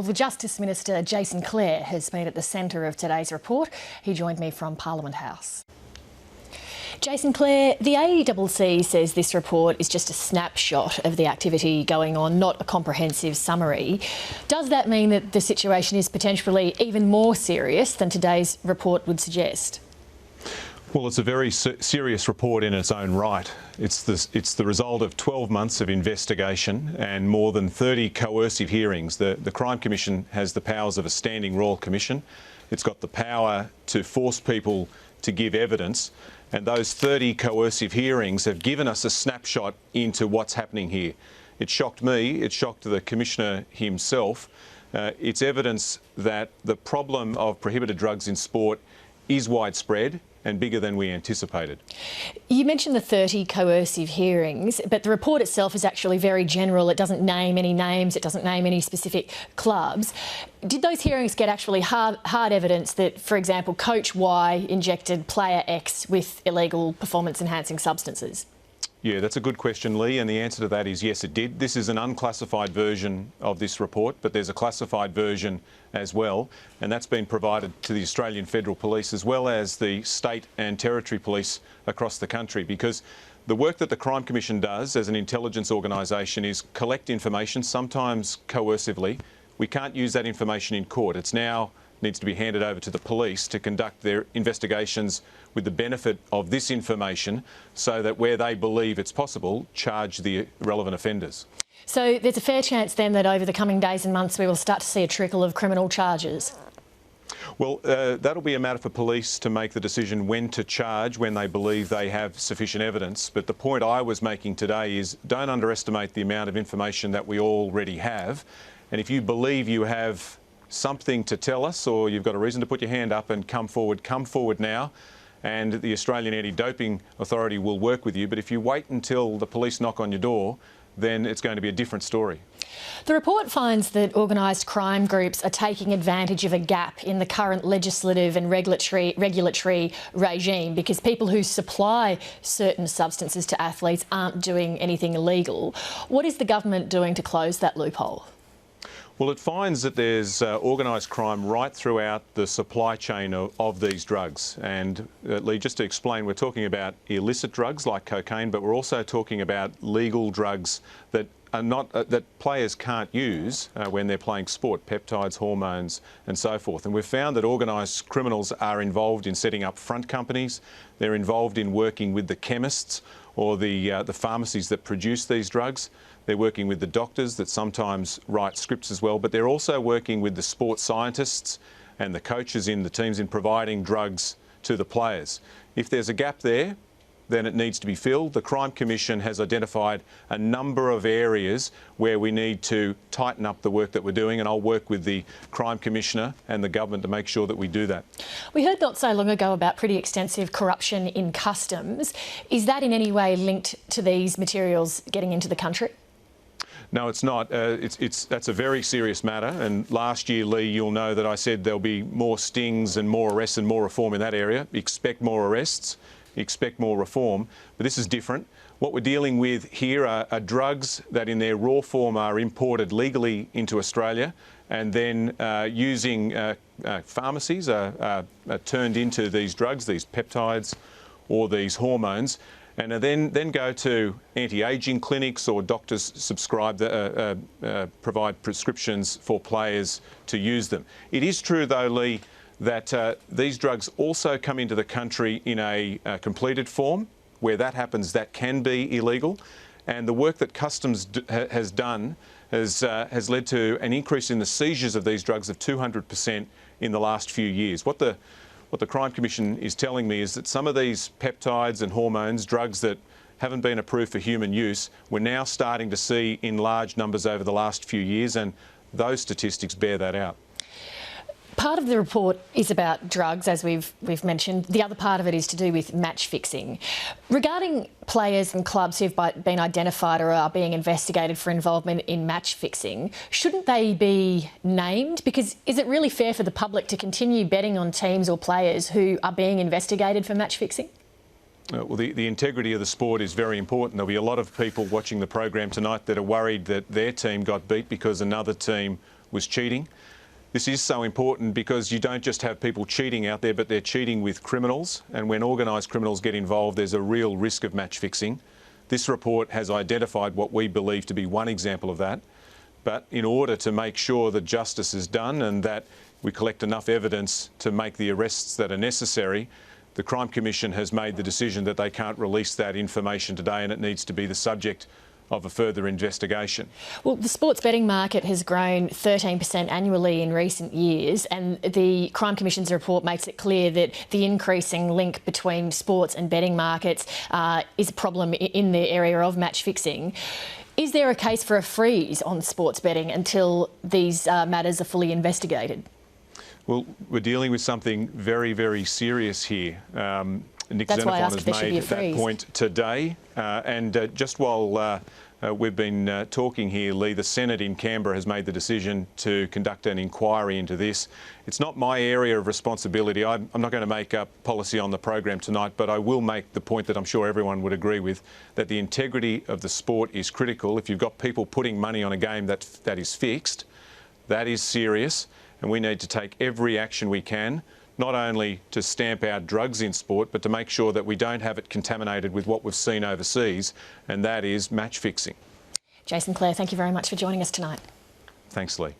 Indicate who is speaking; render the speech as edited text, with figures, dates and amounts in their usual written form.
Speaker 1: Well, the Justice Minister, Jason Clare, has been at the centre of today's report. He joined me from Parliament House. Jason Clare, the AECC says this report is just a snapshot of the activity going on, not a comprehensive summary. Does that mean that the situation is potentially even more serious than today's report would suggest?
Speaker 2: Well, it's a very serious report in its own right. It's the result of 12 months of investigation and more than 30 coercive hearings. The Crime Commission has the powers of a standing royal commission. It's got the power to force people to give evidence, and those 30 coercive hearings have given us a snapshot into what's happening here. It shocked me, it shocked the Commissioner himself. It's evidence that the problem of prohibited drugs in sport is widespread and bigger than we anticipated.
Speaker 1: You mentioned the 30 coercive hearings, but the report itself is actually very general. It doesn't name any names, it doesn't name any specific clubs. Did those hearings get actually hard evidence that, for example, Coach Y injected player X with illegal performance-enhancing substances?
Speaker 2: Yeah, that's a good question, Lee, and the answer to that is yes, it did. This is an unclassified version of this report, but there's a classified version as well, and that's been provided to the Australian Federal Police as well as the state and territory police across the country, because the work that the Crime Commission does as an intelligence organisation is collect information, sometimes coercively. We can't use that information in court. It's now needs to be handed over to the police to conduct their investigations with the benefit of this information so that where they believe it's possible, charge the relevant offenders.
Speaker 1: So there's a fair chance then that over the coming days and months we will start to see a trickle of criminal charges?
Speaker 2: Well, that'll be a matter for police to make the decision when to charge, when they believe they have sufficient evidence. But the point I was making today is don't underestimate the amount of information that we already have. And if you believe you have something to tell us or you've got a reason to put your hand up and come forward now, and the Australian Anti-Doping Authority will work with you. But if you wait until the police knock on your door, then it's going to be a different story.
Speaker 1: The report finds that organised crime groups are taking advantage of a gap in the current legislative and regulatory regime because people who supply certain substances to athletes aren't doing anything illegal. What is the government doing to close that loophole?
Speaker 2: Well, it finds that there's organised crime right throughout the supply chain of these drugs. And Lee, just to explain, we're talking about illicit drugs like cocaine, but we're also talking about legal drugs that are not that players can't use when they're playing sport, peptides, hormones and so forth. And we've found that organised criminals are involved in setting up front companies. They're involved in working with the chemists or the pharmacies that produce these drugs. They're working with the doctors that sometimes write scripts as well, but they're also working with the sports scientists and the coaches in the teams in providing drugs to the players. If there's a gap there, then it needs to be filled. The Crime Commission has identified a number of areas where we need to tighten up the work that we're doing, and I'll work with the Crime Commissioner and the government to make sure that we do that.
Speaker 1: We heard not so long ago about pretty extensive corruption in customs. Is that in any way linked to these materials getting into the country?
Speaker 2: No, it's not. That's a very serious matter. And last year, Lee, you'll know that I said there'll be more stings and more arrests and more reform in that area. Expect more arrests, expect more reform. But this is different. What we're dealing with here are drugs that in their raw form are imported legally into Australia and then using pharmacies are turned into these drugs, these peptides or these hormones, and then go to anti-ageing clinics or doctors provide prescriptions for players to use them. It is true though, Lee, that these drugs also come into the country in a completed form. Where that happens, that can be illegal. And the work that Customs has done has led to an increase in the seizures of these drugs of 200% in the last few years. What the Crime Commission is telling me is that some of these peptides and hormones, drugs that haven't been approved for human use, we're now starting to see in large numbers over the last few years, and those statistics bear that out.
Speaker 1: Part of the report is about drugs, as we've mentioned. The other part of it is to do with match fixing. Regarding players and clubs who've been identified or are being investigated for involvement in match fixing, shouldn't they be named? Because is it really fair for the public to continue betting on teams or players who are being investigated for match fixing?
Speaker 2: Well, the integrity of the sport is very important. There'll be a lot of people watching the program tonight that are worried that their team got beat because another team was cheating. This is so important because you don't just have people cheating out there, but they're cheating with criminals. And when organised criminals get involved, there's a real risk of match fixing. This report has identified what we believe to be one example of that. But in order to make sure that justice is done and that we collect enough evidence to make the arrests that are necessary, the Crime Commission has made the decision that they can't release that information today, and it needs to be the subject of a further investigation.
Speaker 1: Well, the sports betting market has grown 13% annually in recent years, and the Crime Commission's report makes it clear that the increasing link between sports and betting markets is a problem in the area of match fixing. Is there a case for a freeze on sports betting until these matters are fully investigated?
Speaker 2: Well, we're dealing with something very, very serious here. Nick
Speaker 1: That's why I asked
Speaker 2: Xenophon
Speaker 1: if there
Speaker 2: has
Speaker 1: should be
Speaker 2: made
Speaker 1: a
Speaker 2: that
Speaker 1: freeze.
Speaker 2: point today. Just while we've been talking here, Lee, the Senate in Canberra has made the decision to conduct an inquiry into this. It's not my area of responsibility. I'm not going to make up policy on the program tonight, but I will make the point that I'm sure everyone would agree with, that the integrity of the sport is critical. If you've got people putting money on a game that is fixed, that is serious, and we need to take every action we can, not only to stamp out drugs in sport, but to make sure that we don't have it contaminated with what we've seen overseas, and that is match fixing.
Speaker 1: Jason Clare, thank you very much for joining us tonight.
Speaker 2: Thanks, Lee.